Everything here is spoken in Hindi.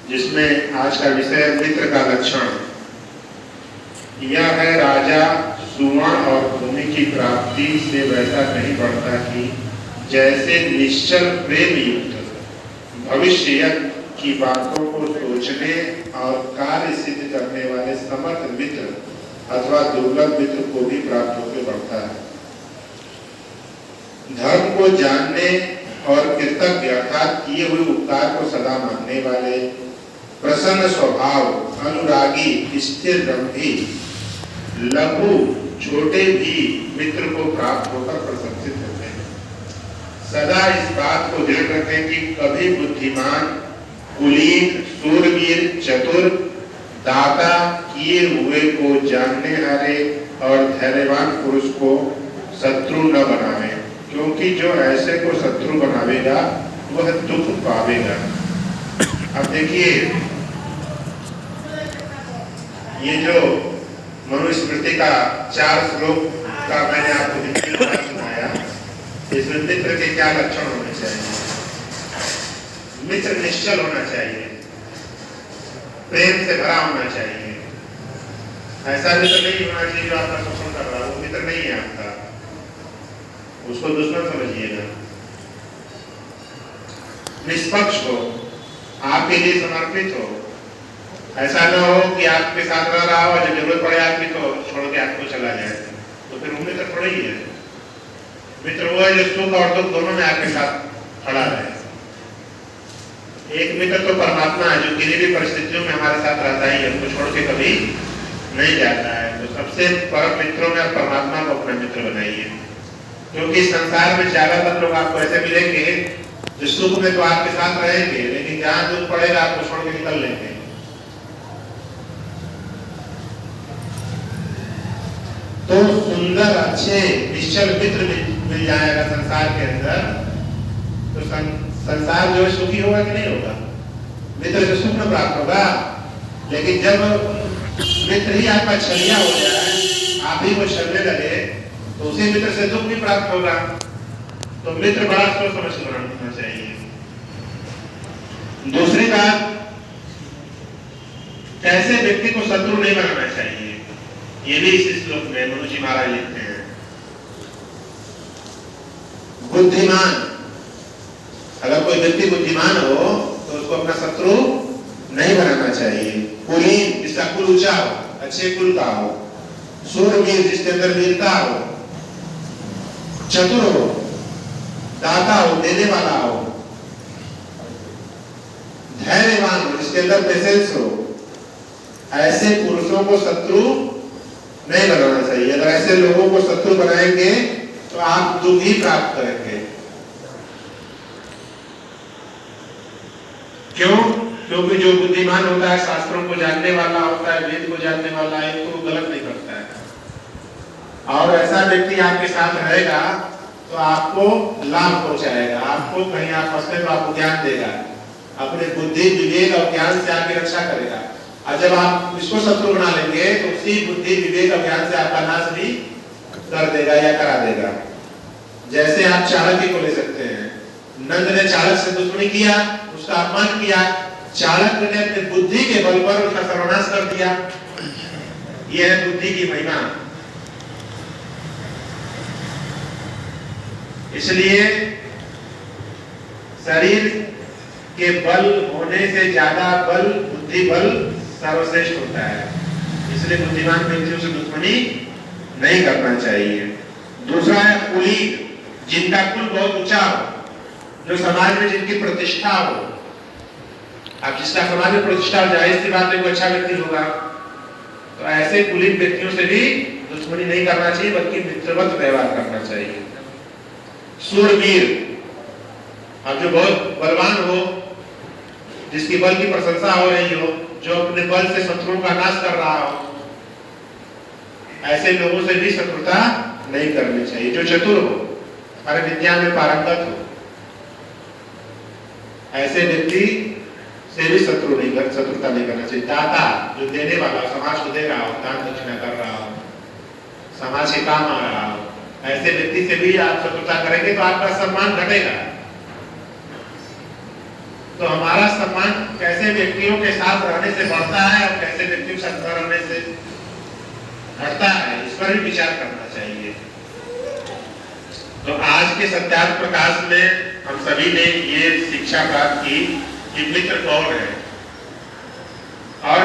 जिसमें आज का विषय है मित्र का लक्षण। यह है राजा सुवर्ण और भूमि की प्राप्ति से वैसा नहीं बढ़ता कि जैसे निश्चल प्रेम युक्त भविष्य की बातों को सोचने और कार्य सिद्ध करने वाले समर्थ मित्र अथवा दुर्लभ मित्र को भी प्राप्त होकर बढ़ता है। धर्म को जानने और कृतज्ञ अर्थात किए हुए उपकार को सदा मानने वाले, प्रसन्न स्वभाव, अनुरागी, स्थिर गंभीर, लघु छोटे भी मित्र को प्राप्त होकर प्रशंसित होते हैं। सदा इस बात को दृढ़ रखें कि कभी बुद्धिमान, कुलीन, शूरवीर, चतुर, दाता, किए हुए को जानने हारे और धैर्यवान पुरुष को शत्रु न बनावे, क्योंकि जो ऐसे को शत्रु बनावेगा वह दुख पावेगा। अब देखिए, ये जो मनुस्मृति का 4 श्लोक का मैंने आपको सुनाया, इसमें मित्र के क्या लक्षण होने चाहिए। मित्र निश्चल होना चाहिए, प्रेम से भरा होना चाहिए। ऐसा मित्र नहीं होना चाहिए जो आपका शोषण कर रहा है, वो मित्र नहीं है आपका, उसको दुश्मन समझिएगा। निष्पक्ष हो, आपके लिए समर्पित हो। ऐसा न हो कि आपके साथ रह रहा हो, जब जरूरत पड़े आपकी तो छोड़ के आपको चला जाए, तो फिर वो मित्र थोड़ा ही है। मित्र वो है जो सुख और दुख दोनों में आपके साथ खड़ा रहे। एक मित्र तो परमात्मा है जो किसी भी परिस्थितियों में हमारे साथ रहता ही है, हमको छोड़ के कभी नहीं जाता है। तो सबसे परम मित्रों में परमात्मा को अपना मित्र बनाइए, क्योंकि संसार में ज्यादातर लोग आपको ऐसे मिलेंगे जो सुख में तो आपके साथ रहेंगे, लेकिन जहां दुख पड़ेगा आपको छोड़ के निकल लेंगे। तो सुंदर, अच्छे, निश्चल मित्र मिल जाएगा संसार के अंदर, तो संसार जो है सुखी होगा कि नहीं होगा। मित्र से सुख न प्राप्त होगा, लेकिन जब मित्र ही आपका छलिया हो जाए, आप ही को छलने लगे, तो उसी मित्र से दुख भी प्राप्त होगा। तो मित्र बड़ा सोच समझ कर बनाना चाहिए। दूसरी बात, कैसे व्यक्ति को शत्रु नहीं बनाना चाहिए, ये भी इस श्लोक में मनु जी महाराज लिखते हैं। बुद्धिमान, अगर कोई व्यक्ति बुद्धिमान हो तो उसको अपना शत्रु नहीं बनाना चाहिए। कुलीन, जिसका कुल ऊंचा हो, अच्छे कुल का हो। शूरवीर, जिसके अंदर वीरता हो। चतुर हो, दाता हो, देने वाला हो। धैर्यवान हो, जिसके अंदर पेशेंस हो। ऐसे पुरुषों को शत्रु नहीं बनाना चाहिए। अगर ऐसे लोगों को शत्रु बनाएंगे तो आप दुख ही प्राप्त करेंगे। क्यों? क्योंकि जो बुद्धिमान होता है, शास्त्रों को जानने वाला होता है, वेद को जानने वाला है, तो गलत नहीं करता है। और ऐसा व्यक्ति आपके साथ रहेगा तो आपको लाभ पहुंचाएगा। आपको कहीं आप फंसते तो आपको ज्ञान देगा, अपने बुद्धि, विवेक और ज्ञान से आपकी रक्षा करेगा। और जब आप इसको शत्रु बना लेंगे तो उसी बुद्धि, विवेक और ज्ञान से आपका नाश भी कर देगा या करा देगा। जैसे आप चाणक्य को ले सकते हैं। नंद ने चाणक्य से दुश्मनी किया, उसका अपमान किया, चाणक्य ने अपनी बुद्धि के बल पर उसका सर्वनाश कर दिया। यह है बुद्धि की महिमा। इसलिए शरीर के बल होने से ज्यादा बल, बुद्धि बल सर्वश्रेष्ठ होता है। इसलिए बुद्धिमान व्यक्तियों से दुश्मनी नहीं करना चाहिए। दूसरा है कुलीन, जिनका कुल बहुत ऊंचा हो, जो समाज में जिनकी प्रतिष्ठा हो। अब जिसका समाज में प्रतिष्ठा हो, जाहिर सी बात है वो अच्छा व्यक्ति होगा। तो ऐसे कुलीन व्यक्तियों से भी दुश्मनी नहीं करना चाहिए, बल्कि मित्रवत व्यवहार करना चाहिए। शूरवीर, अब जो बहुत बलवान हो, जिसकी बल की प्रशंसा हो रही हो, जो अपने बल से शत्रुओं का नाश कर रहा हो, ऐसे लोगों से भी शत्रुता नहीं करनी चाहिए। जो चतुर हो, हर विद्या में पारंगत हो, ऐसे व्यक्ति से भी शत्रुता नहीं करना चाहिए। दाता, जो देने वाला, समाज को दे रहा हो, दान दक्षिणा कर रहा हो, समाज के काम आ रहा हो, ऐसे व्यक्ति से भी आप शत्रुता करेंगे तो आपका सम्मान घटेगा। तो हमारा सम्मान कैसे व्यक्तियों के साथ रहने से बढ़ता है और कैसे व्यक्तियों के साथ न रहने से घटता है, इस पर भी विचार करना चाहिए। तो आज के सत्यार्थ प्रकाश में हम सभी ने ये शिक्षा प्राप्त की कि मित्र कौन है।